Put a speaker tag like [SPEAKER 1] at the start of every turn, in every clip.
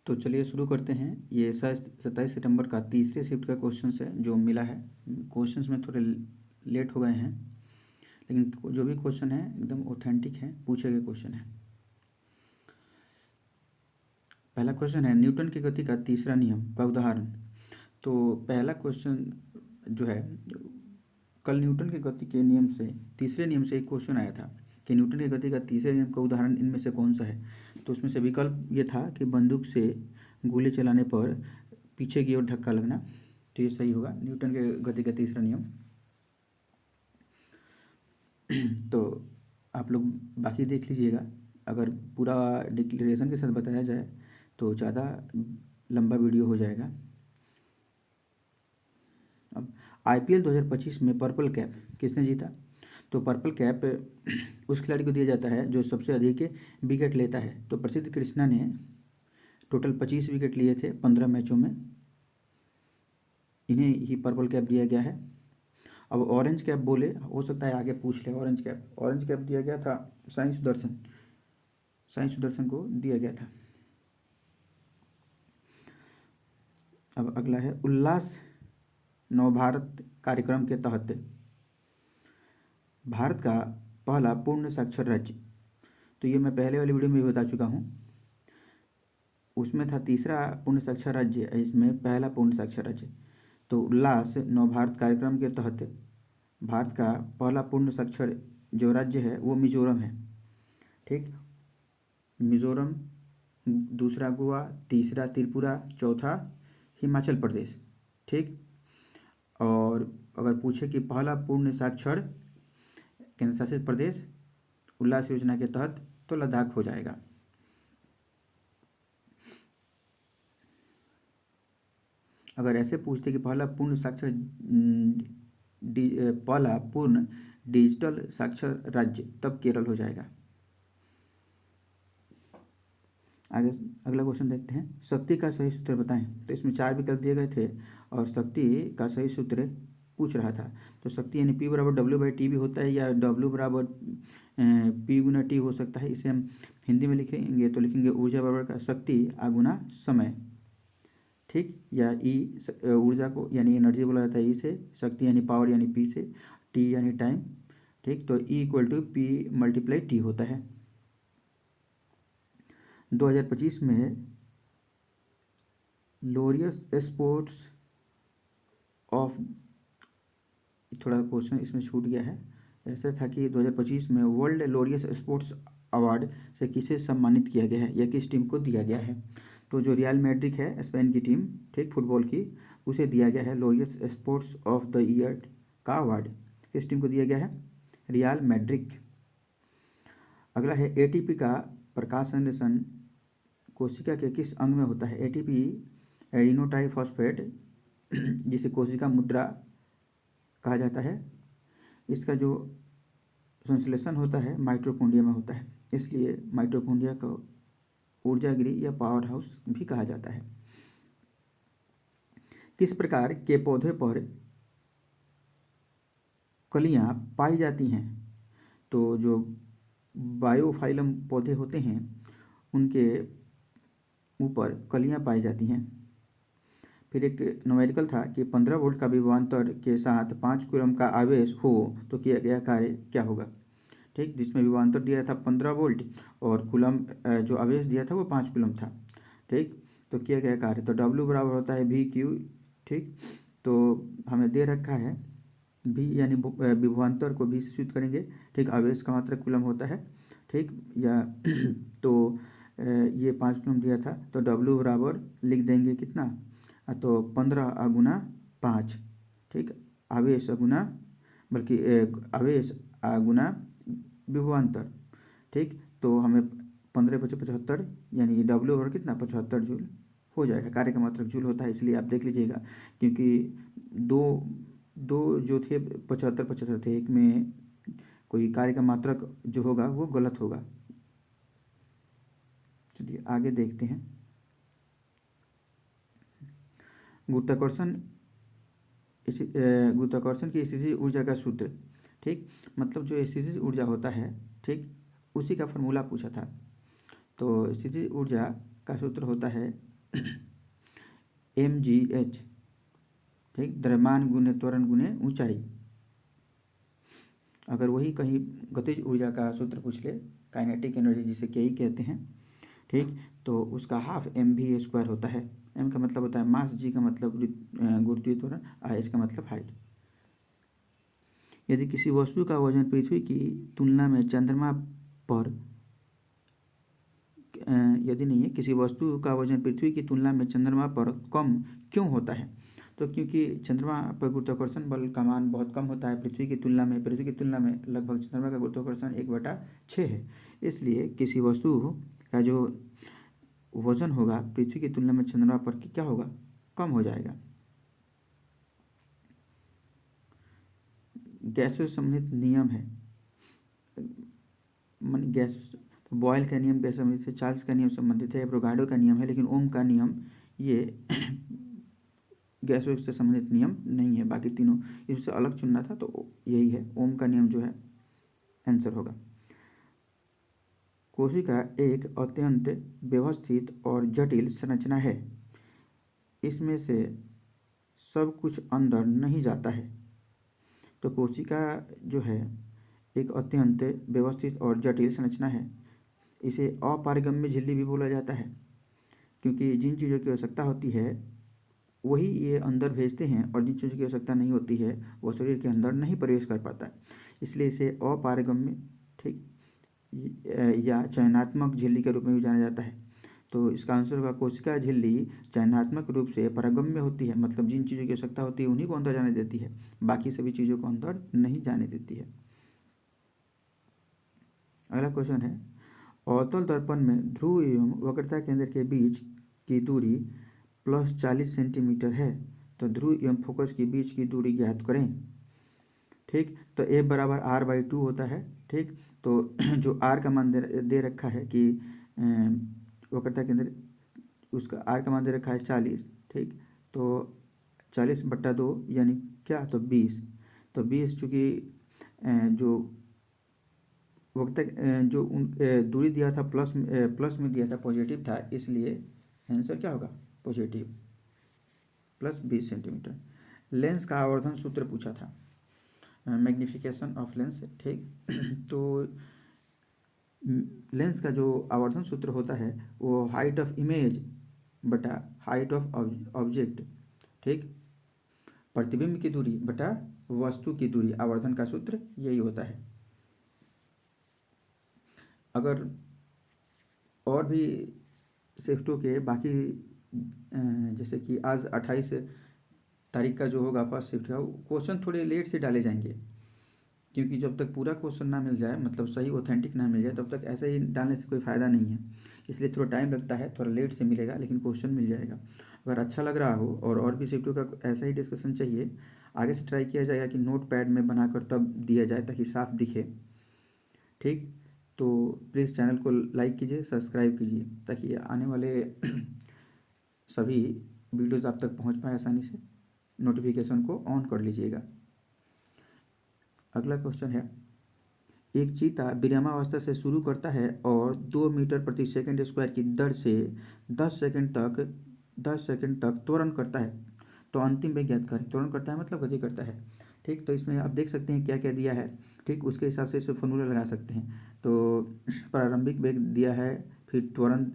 [SPEAKER 1] तो चलिए शुरू करते हैं। ये 27 सितंबर का तीसरे शिफ्ट का क्वेश्चन है जो मिला है। क्वेश्चंस में थोड़े लेट हो गए हैं, लेकिन जो भी क्वेश्चन है एकदम ऑथेंटिक है, पूछे गए क्वेश्चन है। पहला क्वेश्चन है न्यूटन की गति का तीसरा नियम का उदाहरण। तो पहला क्वेश्चन जो है, कल न्यूटन की गति के नियम से तीसरे नियम से एक क्वेश्चन आया था कि न्यूटन की गति का तीसरे नियम का उदाहरण इनमें से कौन सा है। तो उसमें से विकल्प ये था कि बंदूक से गोली चलाने पर पीछे की ओर धक्का लगना। तो ये सही होगा, न्यूटन के गति का तीसरा नियम। तो आप लोग बाकी देख लीजिएगा, अगर पूरा डिक्लेरेशन के साथ बताया जाए तो ज़्यादा लंबा वीडियो हो जाएगा। अब IPL 2025 में पर्पल कैप किसने जीता। तो पर्पल कैप उस खिलाड़ी को दिया जाता है जो सबसे अधिक विकेट लेता है। तो प्रसिद्ध कृष्णा ने टोटल 25 विकेट लिए थे 15 मैचों में, इन्हें ही पर्पल कैप दिया गया है। अब ऑरेंज कैप बोले, हो सकता है आगे पूछ ले। ऑरेंज कैप दिया गया था साई सुदर्शन को दिया गया था। अब अगला है उल्लास नवभारत कार्यक्रम के तहत भारत का पहला पूर्ण साक्षर राज्य। तो ये मैं पहले वाली वीडियो में भी बता चुका हूँ, उसमें था तीसरा पूर्ण साक्षर राज्य, इसमें पहला पूर्ण साक्षर राज्य। तो उल्लास नवभारत कार्यक्रम के तहत भारत का पहला पूर्ण साक्षर जो राज्य है वो मिजोरम है। ठीक, मिजोरम, दूसरा गोवा, तीसरा त्रिपुरा, चौथा हिमाचल प्रदेश। ठीक, और अगर पूछे कि पहला पूर्ण साक्षर केंद्र शासित प्रदेश उल्लास योजना के तहत, तो लद्दाख हो जाएगा। अगर ऐसे पूछते कि पहला पूर्ण डिजिटल साक्षर राज्य, तब केरल हो जाएगा। आगे अगला क्वेश्चन देखते हैं, शक्ति का सही सूत्र बताएं। तो इसमें 4 विकल्प दिए गए थे और शक्ति का सही सूत्र पूछ रहा था। तो शक्ति यानी P बराबर W/T भी होता है, या W बराबर P गुना T हो सकता है। इसे हम हिंदी में लिखेंगे तो लिखेंगे ऊर्जा बराबर का शक्ति आगुना समय। ठीक, या E ऊर्जा को यानी एनर्जी बोला जाता है, E से, शक्ति यानी पावर यानी P से, T यानी टाइम। ठीक, तो E = P × T होता है। 2025 में लोरियस स्पोर्ट्स ऑफ, थोड़ा क्वेश्चन इसमें छूट गया है। ऐसा था कि 2025 में वर्ल्ड लोरियस स्पोर्ट्स अवार्ड से किसे सम्मानित किया गया है या किस टीम को दिया गया है। तो जो रियल मैड्रिड है स्पेन की टीम, ठीक, फुटबॉल की, उसे दिया गया है Laureus sports of the year का अवार्ड। किस टीम को दिया गया है? Real Madrid. अगला है ATP का प्रकाश संश्लेषण कोशिका के किस अंग में होता है। ATP एडिनोटाइफॉस्फेट, जिसे कोशिका मुद्रा कहा जाता है, इसका जो संश्लेषण होता है माइटोकॉन्ड्रिया में होता है, इसलिए माइटोकॉन्ड्रिया को ऊर्जा गृह या पावर हाउस भी कहा जाता है। किस प्रकार के पौधे पर कलियां पाई जाती हैं। तो जो बायोफाइलम पौधे होते हैं उनके ऊपर कलियां पाई जाती हैं। फिर एक न्यूमेरिकल था कि 15 वोल्ट का विभवांतर के साथ 5 कूलम का आवेश हो तो किया गया कार्य क्या होगा। ठीक, जिसमें विभवांतर दिया था 15 वोल्ट और कूलम जो आवेश दिया था वो 5 कूलम था। ठीक, तो किया गया कार्य, तो W बराबर होता है VQ। ठीक, तो हमें दे रखा है V यानी विभवांतर को V से सूचित करेंगे। ठीक, आवेश का मात्रक कूलम होता है। ठीक, या तो ये 5 कूलम दिया था, तो W बराबर लिख देंगे कितना, तो 15 × 5। ठीक, आवेश गुना, बल्कि आवेश गुना विभवांतर। ठीक, तो हमें 15 × 5 = 75, यानी W बराबर कितना, 75 जूल हो जाएगा। कार्य का मात्रक जूल होता है, इसलिए आप देख लीजिएगा, क्योंकि दो जो थे 75 थे, एक में कोई कार्य का मात्रक जो होगा वो गलत होगा। चलिए आगे देखते हैं। गुरुत्वाकर्षण की स्थितिज ऊर्जा का सूत्र। ठीक, मतलब जो स्थितिज ऊर्जा होता है, ठीक, उसी का फॉर्मूला पूछा था। तो स्थितिज ऊर्जा का सूत्र होता है mgh, ठीक, द्रव्यमान गुने त्वरण गुने ऊंचाई। अगर वही कहीं गतिज ऊर्जा का सूत्र पूछ ले, काइनेटिक एनर्जी जिसे के ही कहते हैं, ठीक, तो उसका हाफ mv² होता है। m का मतलब होता है मास, g का मतलब गुरुत्वीय त्वरण, h का मतलब हाइट। यदि किसी वस्तु का वजन पृथ्वी की तुलना में चंद्रमा पर यदि नहीं है, किसी वस्तु का वजन पृथ्वी की तुलना में चंद्रमा पर कम क्यों होता है? तो क्योंकि चंद्रमा पर गुरुत्वाकर्षण बल का मान बहुत कम होता है पृथ्वी की तुलना में लगभग चंद्रमा का गुरुत्वाकर्षण 1/6 है। इसलिए किसी वस्तु का जो वजन होगा पृथ्वी की तुलना में चंद्रमा पर क्या होगा, कम हो जाएगा। गैसों से संबंधित नियम है, गैस, तो बॉयल का नियम गैस संबंधित है, चार्ल्स का नियम संबंधित है, एवोगाड्रो का नियम है, लेकिन ओम का नियम ये गैसों से संबंधित नियम नहीं है। बाकी तीनों इससे अलग चुनना था तो यही है, ओम का नियम जो है आंसर होगा। कोशिका एक अत्यंत व्यवस्थित और जटिल संरचना है, इसमें से सब कुछ अंदर नहीं जाता है। तो कोशिका जो है एक अत्यंत व्यवस्थित और जटिल संरचना है, इसे अपारगम्य झिल्ली भी बोला जाता है, क्योंकि जिन चीज़ों की आवश्यकता होती है वही ये अंदर भेजते हैं और जिन चीज़ों की आवश्यकता नहीं होती है वो शरीर के अंदर नहीं प्रवेश कर पाता है, इसलिए इसे अपारगम्य, ठीक, या चयनात्मक झिल्ली के रूप में भी जाना जाता है। तो इसका आंसर होगा कोशिका झिल्ली चयनात्मक रूप से पारगम्य होती है, मतलब जिन चीज़ों की आवश्यकता होती है उन्हीं को अंदर जाने देती है, बाकी सभी चीज़ों को अंदर नहीं जाने देती है। अगला क्वेश्चन है, अवतल दर्पण में ध्रुव एवं वक्रता केंद्र के बीच की दूरी +40 सेंटीमीटर है, तो ध्रुव एवं फोकस के बीच की दूरी ज्ञात करें। ठीक, तो a बराबर r/2 होता है। ठीक, तो जो r का मान दे रखा है कि वक्रता केंद्र, उसका r का मान दे रखा है 40। ठीक, तो 40/2 यानी क्या, तो 20। तो 20 चूँकि जो वक्ता जो दूरी दिया था प्लस में दिया था, पॉजिटिव था, इसलिए आंसर क्या होगा, पॉजिटिव, +20 सेंटीमीटर। लेंस का आवर्धन सूत्र पूछा था, मैग्निफिकेशन ऑफ लेंस। ठीक, तो लेंस का जो आवर्धन सूत्र होता है वो हाइट ऑफ इमेज बटा हाइट ऑफ ऑब्जेक्ट, ठीक, प्रतिबिंब की दूरी बटा वस्तु की दूरी, आवर्धन का सूत्र यही होता है। अगर और भी शिफ्टों के बाकी जैसे कि आज 28 तारीख का जो होगा फर्स्ट शिफ्ट का, क्वेश्चन थोड़े लेट से डाले जाएंगे, क्योंकि जब तक पूरा क्वेश्चन ना मिल जाए, मतलब सही ऑथेंटिक ना मिल जाए, तब तक ऐसे ही डालने से कोई फ़ायदा नहीं है। इसलिए थोड़ा टाइम लगता है, थोड़ा लेट से मिलेगा, लेकिन क्वेश्चन मिल जाएगा। अगर अच्छा लग रहा हो और भी शिफ्टों का ऐसा ही डिस्कशन चाहिए, आगे से ट्राई किया जाएगा कि नोट पैड में बनाकर तब दिया जाए ताकि साफ दिखे। ठीक, तो प्लीज़ चैनल को लाइक कीजिए, सब्सक्राइब कीजिए, ताकि आने वाले सभी वीडियोज़ आप तक पहुंच पाए आसानी से। नोटिफिकेशन को ऑन कर लीजिएगा। अगला क्वेश्चन है, एक चीता विरामावस्था से शुरू करता है और 2 मीटर प्रति सेकंड स्क्वायर की दर से 10 सेकंड तक त्वरण करता है, तो अंतिम वेग ज्ञात करें। त्वरण करता है मतलब गति करता है। ठीक, तो इसमें आप देख सकते हैं क्या क्या दिया है। ठीक, उसके हिसाब से इसे फॉर्मूला लगा सकते हैं। तो प्रारंभिक वेग दिया है, फिर त्वरण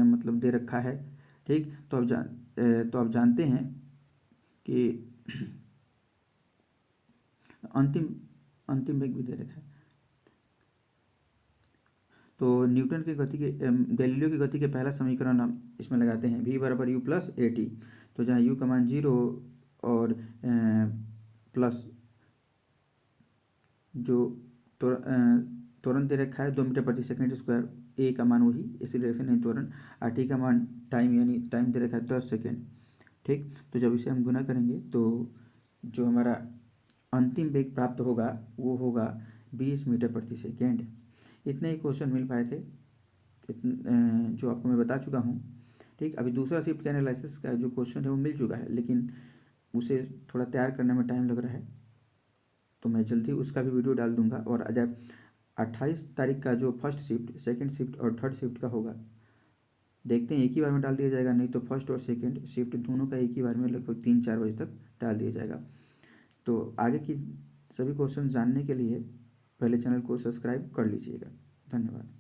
[SPEAKER 1] मतलब दे रखा है। ठीक, तो आप जानते हैं कि अंतिम वेग भी दे रखा है। तो न्यूटन की गति के गैलीलियो की गति के पहला समीकरण हम इसमें लगाते हैं, v बराबर u प्लस ए टी। तो जहाँ u का मान 0 और प्लस जो त्वरण दे रखा है 2 मीटर प्रति सेकंड स्क्वायर, ए का मान वही, इसी डायरेक्शन है त्वरण, और टी का मान टाइम, यानी टाइम दे रखा है 10 सेकेंड। ठीक, तो जब इसे हम गुना करेंगे तो जो हमारा अंतिम वेग प्राप्त होगा वो होगा 20 मीटर प्रति सेकेंड। इतने ही क्वेश्चन मिल पाए थे, जो आपको मैं बता चुका हूँ। ठीक, अभी दूसरा शिफ्ट का एनालिसिस का जो क्वेश्चन है वो मिल चुका है, लेकिन उसे थोड़ा तैयार करने में टाइम लग रहा है, तो मैं जल्दी उसका भी वीडियो डाल दूंगा। और जब 28 तारीख का जो फर्स्ट शिफ्ट, सेकंड शिफ्ट और थर्ड शिफ्ट का होगा, देखते हैं एक ही बार में डाल दिया जाएगा, नहीं तो फर्स्ट और सेकंड शिफ्ट दोनों का एक ही बार में लगभग 3-4 बजे तक डाल दिया जाएगा। तो आगे की सभी क्वेश्चन जानने के लिए पहले चैनल को सब्सक्राइब कर लीजिएगा। धन्यवाद।